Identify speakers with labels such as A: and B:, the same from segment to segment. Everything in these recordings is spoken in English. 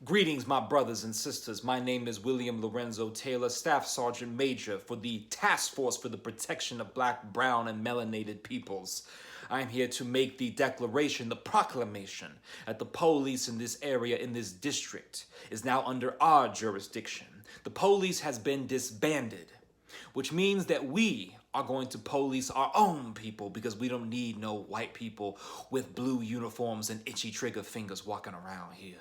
A: Greetings, my brothers and sisters. My name is William Lorenzo Taylor, Staff Sergeant Major for the Task Force for the Protection of Black, Brown, and Melanated Peoples. I am here to make the declaration, the proclamation, that the police in this area, in this district, is now under our jurisdiction. The police has been disbanded, which means that we are going to police our own people because we don't need no white people with blue uniforms and itchy trigger fingers walking around here,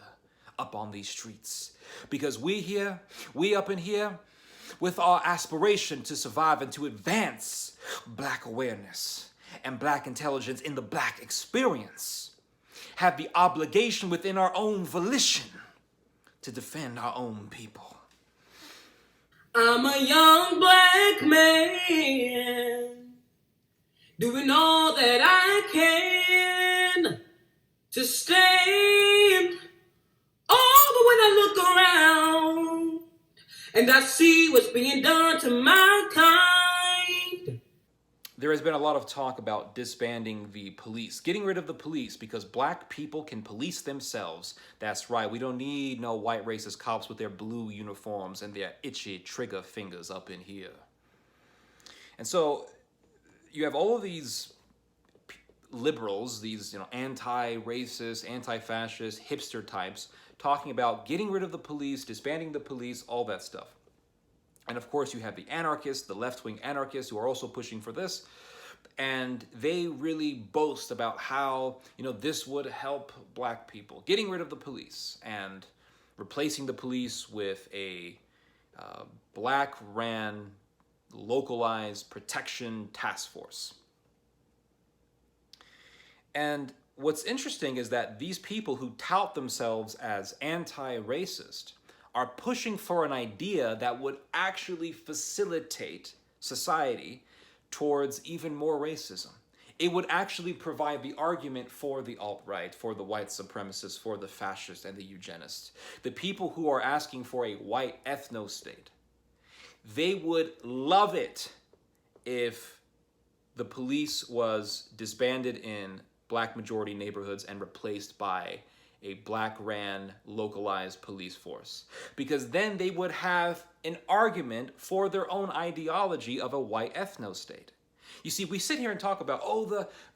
A: up on these streets. Because we up in here, with our aspiration to survive and to advance Black awareness and Black intelligence in the Black experience, have the obligation within our own volition to defend our own people.
B: I'm a young Black man doing all that I can to stand. Oh, but when I look around and I see what's being done to my kind.
A: There has been a lot of talk about disbanding the police, getting rid of the police because Black people can police themselves. That's right, we don't need no white racist cops with their blue uniforms and their itchy trigger fingers up in here. And so you have all of these liberals, these anti-racist, anti-fascist, hipster types talking about getting rid of the police, disbanding the police, all that stuff. And of course, you have the anarchists, the left-wing anarchists who are also pushing for this. And they really boast about how, this would help Black people. Getting rid of the police and replacing the police with a Black-ran, localized protection task force. And what's interesting is that these people who tout themselves as anti-racist are pushing for an idea that would actually facilitate society towards even more racism. It would actually provide the argument for the alt-right, for the white supremacists, for the fascists and the eugenists. The people who are asking for a white ethno-state, they would love it if the police was disbanded in Black majority neighborhoods and replaced by a Black-ran localized police force. Because then they would have an argument for their own ideology of a white ethno-state. You see, we sit here and talk about,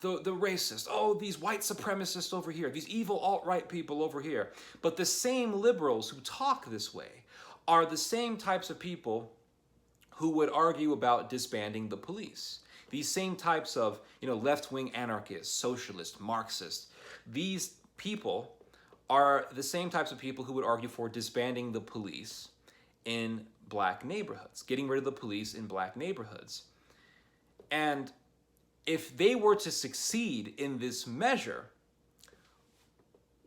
A: the racists, these white supremacists over here, these evil alt-right people over here. But the same liberals who talk this way are the same types of people who would argue about disbanding the police. These same types of, left-wing anarchists, socialists, Marxists, these people are the same types of people who would argue for disbanding the police in Black neighborhoods, getting rid of the police in Black neighborhoods. And if they were to succeed in this measure,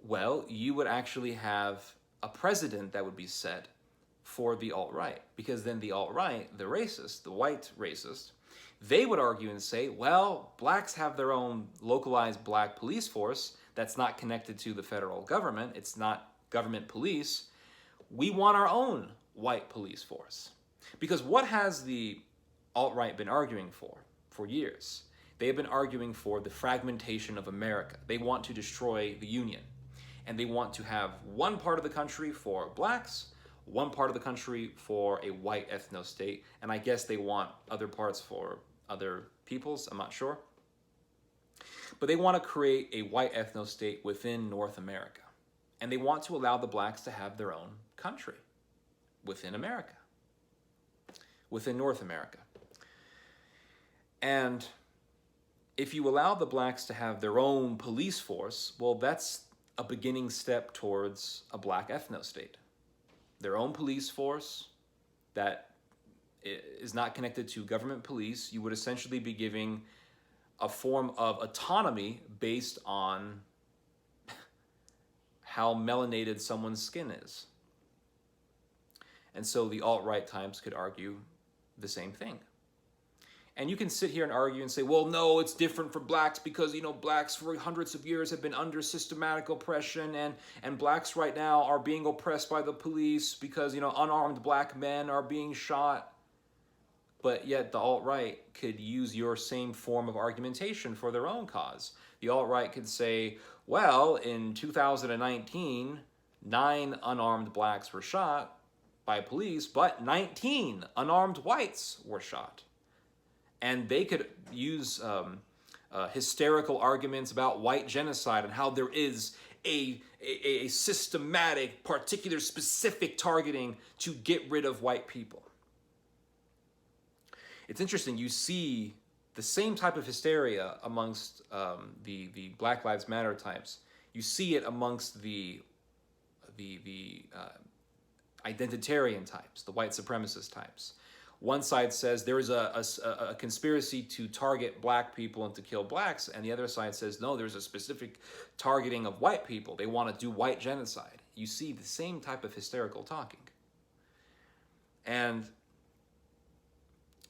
A: well, you would actually have a precedent that would be set for the alt-right. Because then the alt-right, the racist, the white racist, they would argue and say, well, Blacks have their own localized Black police force that's not connected to the federal government. It's not government police. We want our own white police force. Because what has the alt-right been arguing for years? They have been arguing for the fragmentation of America. They want to destroy the Union. And they want to have one part of the country for Blacks, one part of the country for a white ethno-state, and I guess they want other parts for other peoples, I'm not sure. But they want to create a white ethno-state within North America. And they want to allow the Blacks to have their own country within America, within North America. And if you allow the Blacks to have their own police force, well, that's a beginning step towards a Black ethno-state. Their own police force that is not connected to government police. You would essentially be giving a form of autonomy based on how melanated someone's skin is. And so the alt-right types could argue the same thing. And you can sit here and argue and say, well, no, it's different for Blacks because, Blacks for hundreds of years have been under systematic oppression and Blacks right now are being oppressed by the police because, unarmed Black men are being shot. But yet the alt-right could use your same form of argumentation for their own cause. The alt-right could say, well, in 2019, 9 unarmed blacks were shot by police, but 19 unarmed whites were shot. And they could use hysterical arguments about white genocide and how there is a systematic, particular, specific targeting to get rid of white people. It's interesting, you see the same type of hysteria amongst the Black Lives Matter types. You see it amongst the identitarian types, the white supremacist types. One side says there is a conspiracy to target black people and to kill blacks, and the other side says, no, there's a specific targeting of white people. They want to do white genocide. You see the same type of hysterical talking. And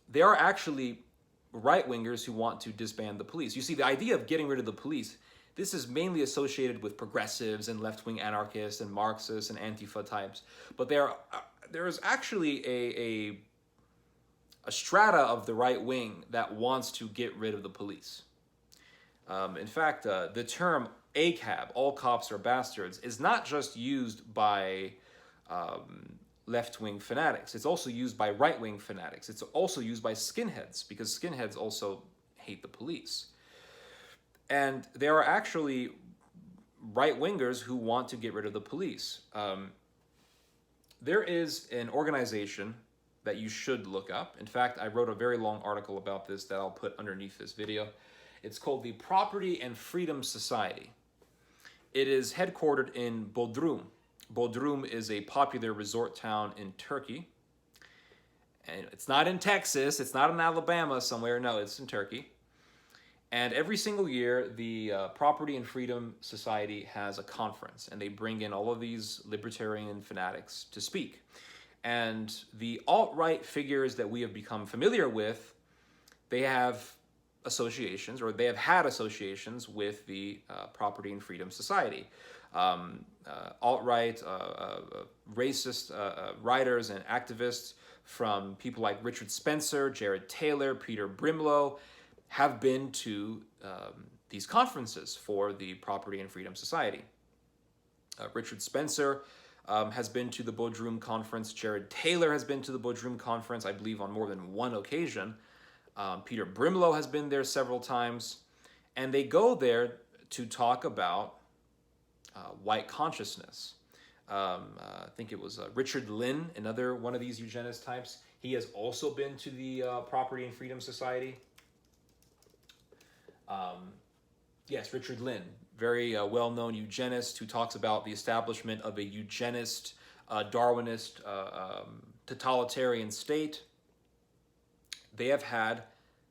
A: there are actually right-wingers who want to disband the police. You see, the idea of getting rid of the police, this is mainly associated with progressives and left-wing anarchists and Marxists and Antifa types. But there is actually a strata of the right wing that wants to get rid of the police. In fact, the term ACAB, all cops are bastards, is not just used by left-wing fanatics. It's also used by right-wing fanatics. It's also used by skinheads, because skinheads also hate the police. And there are actually right-wingers who want to get rid of the police. There is an organization that you should look up. In fact, I wrote a very long article about this that I'll put underneath this video. It's called the Property and Freedom Society. It is headquartered in Bodrum. Bodrum is a popular resort town in Turkey. And it's not in Texas, it's not in Alabama somewhere, no, it's in Turkey. And every single year, the Property and Freedom Society has a conference, and they bring in all of these libertarian fanatics to speak. And the alt-right figures that we have become familiar with, they have associations, or they have had associations with the Property and Freedom Society. Alt-right, racist writers and activists from people like Richard Spencer, Jared Taylor, Peter Brimlow have been to these conferences for the Property and Freedom Society. Richard Spencer has been to the Bodrum conference. Jared Taylor has been to the Bodrum conference, I believe, on more than one occasion. Peter Brimlow has been there several times. And they go there to talk about white consciousness. I think it was Richard Lynn, another one of these eugenist types. He has also been to the Property and Freedom Society. Yes, Richard Lynn, very well-known eugenist who talks about the establishment of a eugenist, Darwinist, totalitarian state. They have had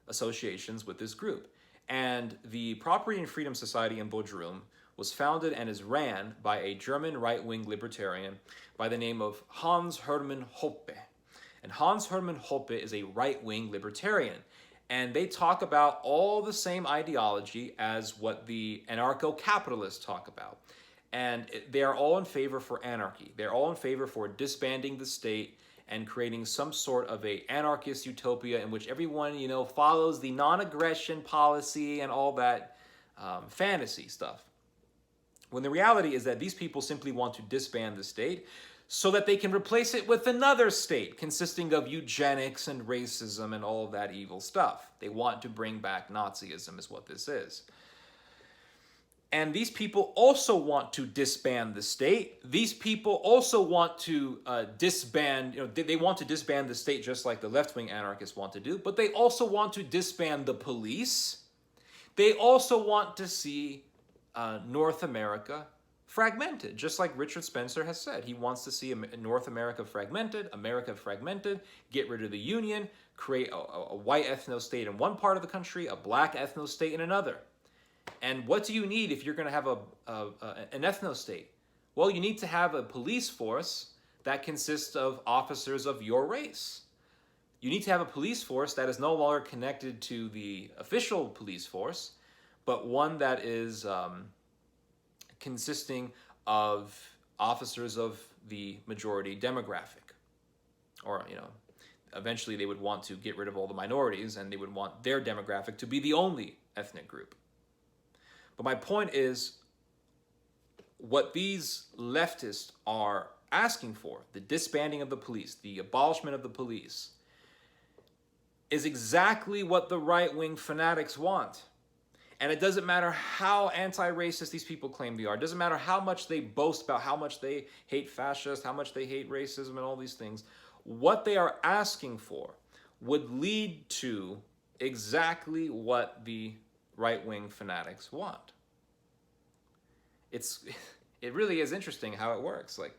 A: associations with this group. And the Property and Freedom Society in Bodrum was founded and is ran by a German right-wing libertarian by the name of Hans Hermann Hoppe. And Hans Hermann Hoppe is a right-wing libertarian. And they talk about all the same ideology as what the anarcho-capitalists talk about. And they are all in favor for anarchy. They're all in favor for disbanding the state and creating some sort of a anarchist utopia in which everyone, follows the non-aggression policy and all that fantasy stuff. When the reality is that these people simply want to disband the state so that they can replace it with another state consisting of eugenics and racism and all of that evil stuff. They want to bring back Nazism is what this is. And these people also want to disband the state. These people also want to disband, they want to disband the state just like the left-wing anarchists want to do, but they also want to disband the police. They also want to see North America fragmented, just like Richard Spencer has said. He wants to see North America fragmented, get rid of the Union, create a white ethno-state in one part of the country, a black ethno-state in another. And what do you need if you're going to have an ethno-state? Well, you need to have a police force that consists of officers of your race. You need to have a police force that is no longer connected to the official police force, but one that is consisting of officers of the majority demographic. Or, eventually they would want to get rid of all the minorities and they would want their demographic to be the only ethnic group. But my point is, what these leftists are asking for, the disbanding of the police, the abolishment of the police, is exactly what the right-wing fanatics want. And it doesn't matter how anti-racist these people claim they are. It doesn't matter how much they boast about how much they hate fascists, how much they hate racism and all these things. What they are asking for would lead to exactly what the right-wing fanatics want. It really is interesting how it works. Like,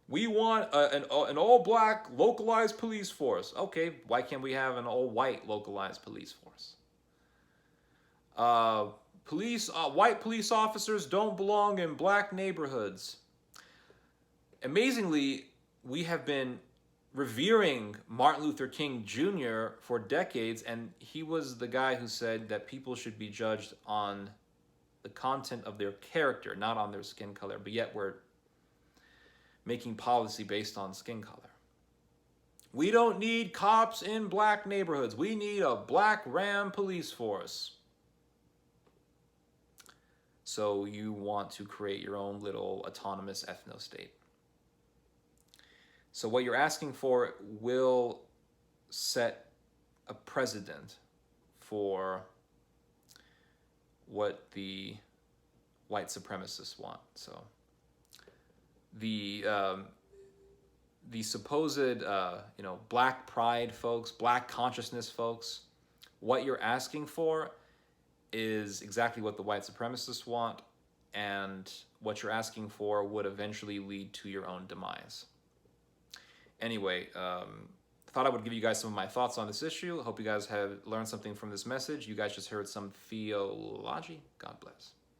A: we want an all-black localized police force. Okay, why can't we have an all-white localized police force? White police officers don't belong in black neighborhoods. Amazingly, we have been revering Martin Luther King Jr. for decades, and he was the guy who said that people should be judged on the content of their character, not on their skin color, but yet we're making policy based on skin color. We don't need cops in black neighborhoods. We need a black Ram police force. So you want to create your own little autonomous ethno-state. So what you're asking for will set a precedent for what the white supremacists want. So the supposed black pride folks, black consciousness folks, what you're asking for is exactly what the white supremacists want, and what you're asking for would eventually lead to your own demise. Anyway, thought I would give you guys some of my thoughts on this issue. Hope you guys have learned something from this message. You guys just heard some theology. God bless.